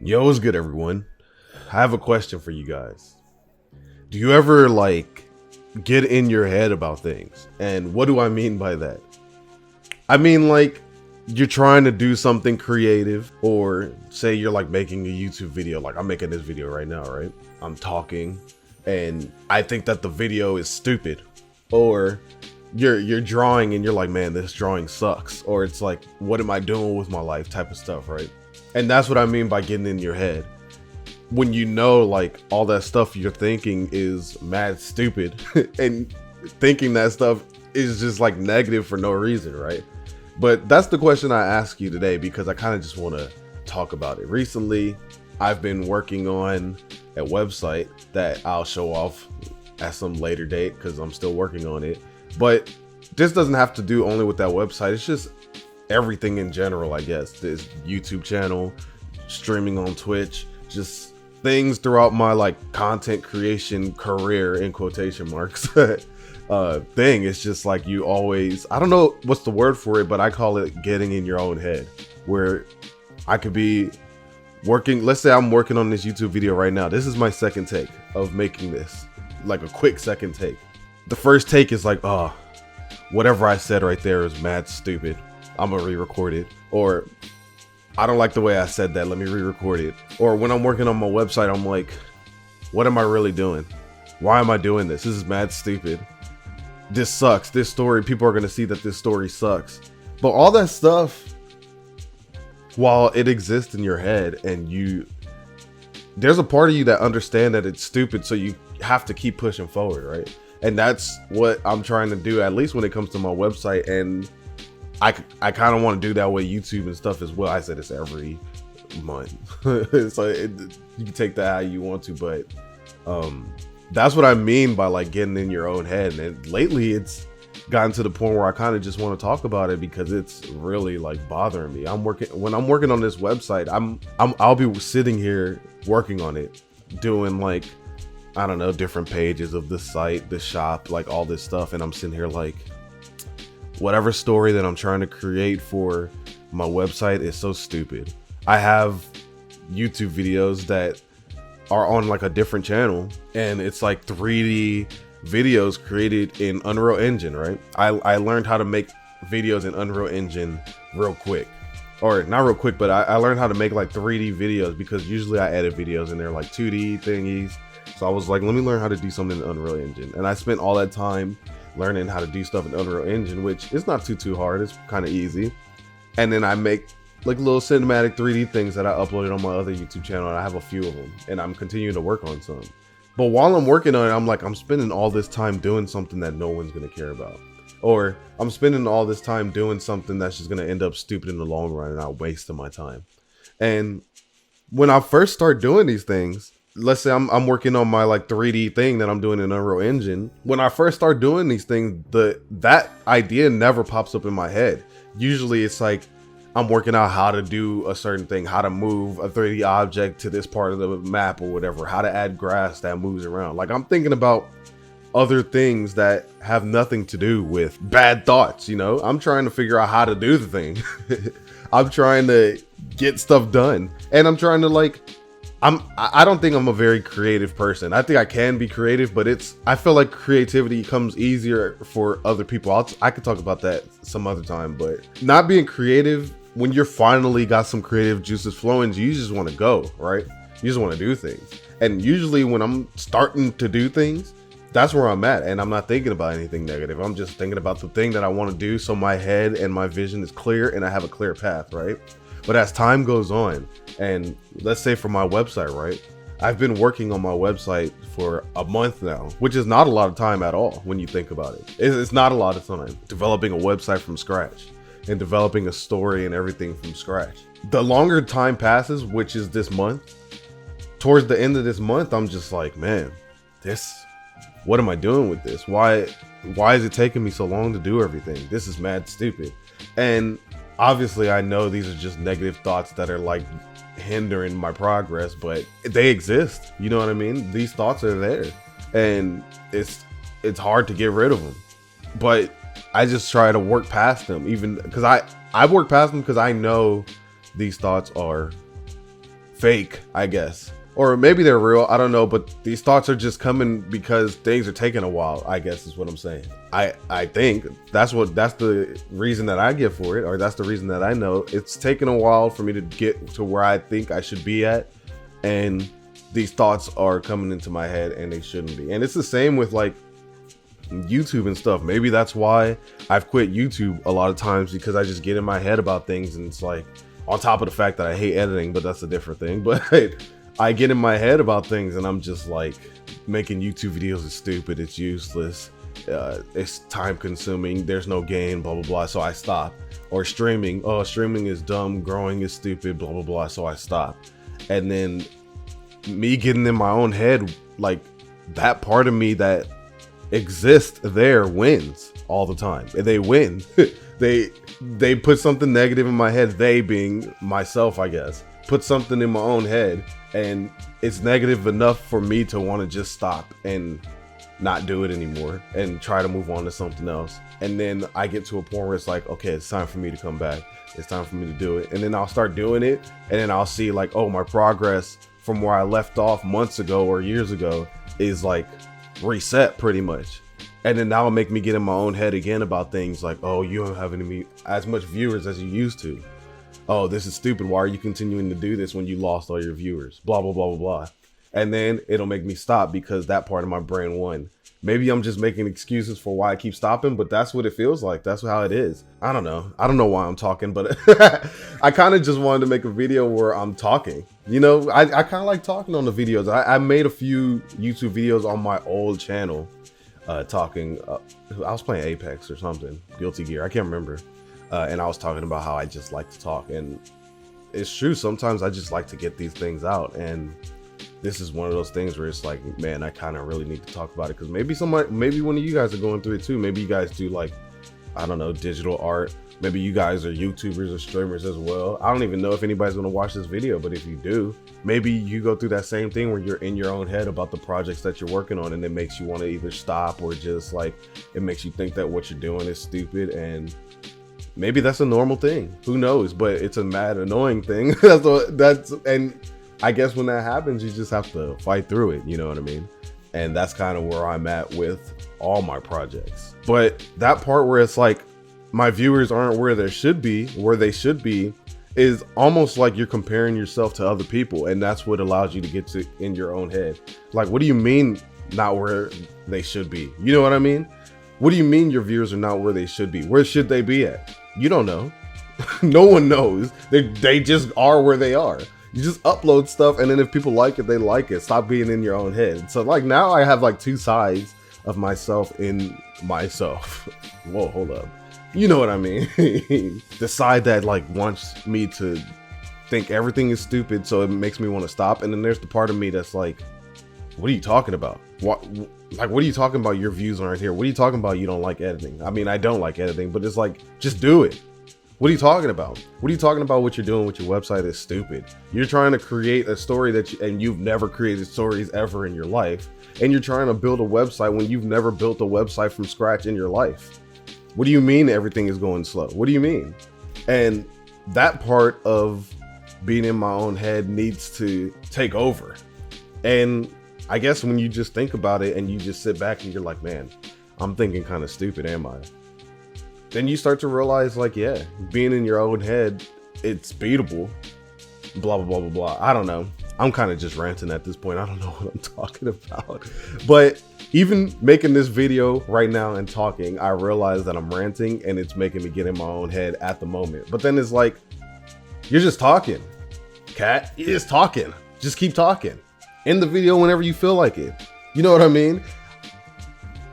Yo, what's good, everyone? I have a question for you guys. Do you ever get in your head about things? And what do I mean by that? I mean, you're trying to do something creative, or say you're making a YouTube video, like I'm making this video right now, right? I'm talking and I think that the video is stupid, or you're drawing and you're like, man, this drawing sucks, or it's like, what am I doing with my life type of stuff, right? And that's what I mean by getting in your head. When you know all that stuff you're thinking is mad stupid and thinking that stuff is just negative for no reason, right? But that's the question I ask you today, because I kind of just want to talk about it. Recently, I've been working on a website that I'll show off at some later date because I'm still working on it. But this doesn't have to do only with that website. It's just everything in general, I guess. This YouTube channel, streaming on Twitch, just things throughout my content creation career, in quotation marks. Thing. It's just you always, I don't know what's the word for it, but I call it getting in your own head, where I could be working. Let's say I'm working on this YouTube video right now. This is my second take of making this, a quick second take. The first take is oh, whatever I said right there is mad stupid, I'm gonna re-record it. Or I don't like the way I said that, let me re-record it. Or when I'm working on my website, I'm like, what am I really doing? Why am I doing this? This is mad stupid. This sucks. This story, people are going to see that this story sucks. But all that stuff, while it exists in your head, and there's a part of you that understand that it's stupid, so you have to keep pushing forward, right? And that's what I'm trying to do, at least when it comes to my website. And I kind of want to do that with YouTube and stuff as well. I said it's every month. So you can take that how you want to, but that's what I mean by getting in your own head. And lately it's gotten to the point where I kind of just want to talk about it, because it's really bothering me. When I'm working on this website, I'll be sitting here working on it, doing I don't know, different pages of the site, the shop, all this stuff. And I'm sitting here whatever story that I'm trying to create for my website is so stupid. I have YouTube videos that are on a different channel, and it's 3D videos created in Unreal Engine, right? I learned how to make videos in Unreal Engine real quick, or not real quick, but I learned how to make 3D videos, because usually I edit videos and they're 2D thingies. So I was like, let me learn how to do something in Unreal Engine. And I spent all that time learning how to do stuff in Unreal Engine, which is not too hard. It's kind of easy. And then I make little cinematic 3D things that I uploaded on my other YouTube channel, and I have a few of them, and I'm continuing to work on some. But while I'm working on it, I'm spending all this time doing something that no one's gonna care about, or I'm spending all this time doing something that's just gonna end up stupid in the long run, and I'm wasting my time. And when I first start doing these things, let's say I'm working on my 3D thing that I'm doing in Unreal Engine. When I first start doing these things, that idea never pops up in my head. Usually it's I'm working out how to do a certain thing, how to move a 3D object to this part of the map or whatever, how to add grass that moves around. I'm thinking about other things that have nothing to do with bad thoughts, I'm trying to figure out how to do the thing. I'm trying to get stuff done, and I'm trying to I don't think I'm a very creative person. I think I can be creative, but I feel like creativity comes easier for other people. I could talk about that some other time, but not being creative, when you're finally got some creative juices flowing, you just want to go, right? You just want to do things. And usually when I'm starting to do things, that's where I'm at. And I'm not thinking about anything negative. I'm just thinking about the thing that I want to do, so my head and my vision is clear and I have a clear path, right? But as time goes on, and let's say for my website, right? I've been working on my website for a month now, which is not a lot of time at all when you think about it. It's not a lot of time developing a website from scratch and developing a story and everything from scratch. The longer time passes, which is this month, towards the end of this month, I'm just like, man, what am I doing with this? Why is it taking me so long to do everything? This is mad stupid. And obviously I know these are just negative thoughts that are hindering my progress, but they exist. You know what I mean? These thoughts are there, and it's hard to get rid of them. But I just try to work past them, even because I work past them, because I know these thoughts are fake, I guess. Or maybe they're real, I don't know, but these thoughts are just coming because things are taking a while, I guess is what I'm saying. I think that's the reason that I give for it, or that's the reason that I know. It's taken a while for me to get to where I think I should be at, and these thoughts are coming into my head and they shouldn't be. And it's the same with like YouTube and stuff. Maybe that's why I've quit YouTube a lot of times, because I just get in my head about things, and it's like, on top of the fact that I hate editing, but that's a different thing. But I get in my head about things and I'm just like, making YouTube videos is stupid, it's useless, it's time consuming, there's no gain, blah blah blah, so I stop. Or streaming, oh, streaming is dumb, growing is stupid, blah blah blah, so I stop. And then me getting in my own head, like that part of me that exists there wins all the time. And they win. they put something negative in my head, they being myself, I guess, put something in my own head, and it's negative enough for me to want to just stop and not do it anymore and try to move on to something else. And then I get to a point where it's like, okay, it's time for me to come back, it's time for me to do it. And then I'll start doing it, and then I'll see like, oh, my progress from where I left off months ago or years ago is like reset pretty much. And then that'll make me get in my own head again about things like, oh, you don't have as much viewers as you used to. Oh, this is stupid. Why are you continuing to do this when you lost all your viewers? Blah, blah, blah, blah, blah. And then it'll make me stop because that part of my brain won. Maybe I'm just making excuses for why I keep stopping, but that's what it feels like. That's how it is. I don't know. I don't know why I'm talking, but I kind of just wanted to make a video where I'm talking. You know, I kind of like talking on the videos. I made a few YouTube videos on my old channel talking. I was playing Apex or something, Guilty Gear, I can't remember. And I was talking about how I just like to talk, and it's true. Sometimes I just like to get these things out, and this is one of those things where it's like, man, I kind of really need to talk about it, because maybe one of you guys are going through it too. Maybe you guys do, like, I don't know, digital art. Maybe you guys are YouTubers or streamers as well. I don't even know if anybody's going to watch this video, but if you do, maybe you go through that same thing where you're in your own head about the projects that you're working on, and it makes you want to either stop or just like, it makes you think that what you're doing is stupid. And maybe that's a normal thing, who knows, but it's a mad annoying thing. And I guess when that happens, you just have to fight through it, you know what I mean? And that's kind of where I'm at with all my projects. But that part where it's like, my viewers aren't where they should be, is almost like you're comparing yourself to other people, and that's what allows you to get to in your own head. Like, what do you mean not where they should be? You know what I mean? What do you mean your viewers are not where they should be? Where should they be at? You don't know. No one knows. They just are where they are. You just upload stuff, and then if people like it, they like it. Stop being in your own head. So like, now I have like two sides of myself in myself. Whoa, hold up. You know what I mean? The side that like wants me to think everything is stupid, so it makes me want to stop. And then there's the part of me that's like, what are you talking about? What are you talking about? Your views aren't here. What are you talking about? You don't like editing. I mean, I don't like editing, but it's like, just do it. What are you talking about? What are you talking about? What you're doing with your website is stupid. You're trying to create a story and you've never created stories ever in your life. And you're trying to build a website when you've never built a website from scratch in your life. What do you mean everything is going slow? What do you mean? And that part of being in my own head needs to take over. And I guess when you just think about it and you just sit back and you're like, man, I'm thinking kind of stupid, am I? Then you start to realize, like, yeah, being in your own head, it's beatable. Blah, blah, blah, blah, blah. I don't know. I'm kind of just ranting at this point. I don't know what I'm talking about. But even making this video right now and talking, I realize that I'm ranting and it's making me get in my own head at the moment. But then it's like, you're just talking, cat. You're just talking. Just keep talking. End the video whenever you feel like it. You know what I mean?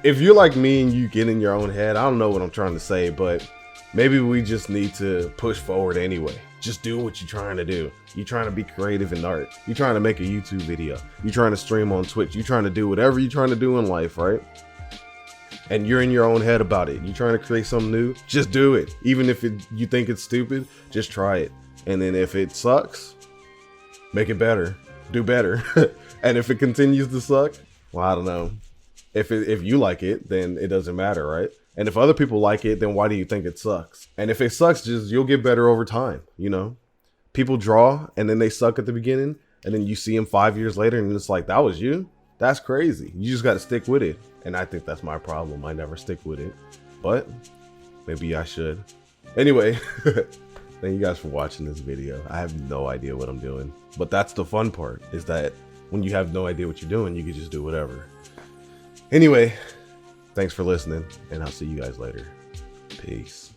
If you're like me and you get in your own head, I don't know what I'm trying to say, but maybe we just need to push forward anyway. Just do what you're trying to do. You're trying to be creative in art. You're trying to make a YouTube video. You're trying to stream on Twitch. You're trying to do whatever you're trying to do in life, right? And you're in your own head about it. You're trying to create something new. Just do it. Even if you think it's stupid, just try it. And then if it sucks, make it better. Do better. And if it continues to suck, well, I don't know. If you like it, then it doesn't matter, right? And if other people like it, then why do you think it sucks? And if it sucks, just you'll get better over time, you know? people draw and then they suck at the beginning, and then you see them 5 years later and it's like, that was you? That's crazy. You just got to stick with it. And I think that's my problem. I never stick with it, but maybe I should. Anyway, thank you guys for watching this video. I have no idea what I'm doing, but that's the fun part, is that when you have no idea what you're doing, you can just do whatever. Anyway, thanks for listening, and I'll see you guys later. Peace.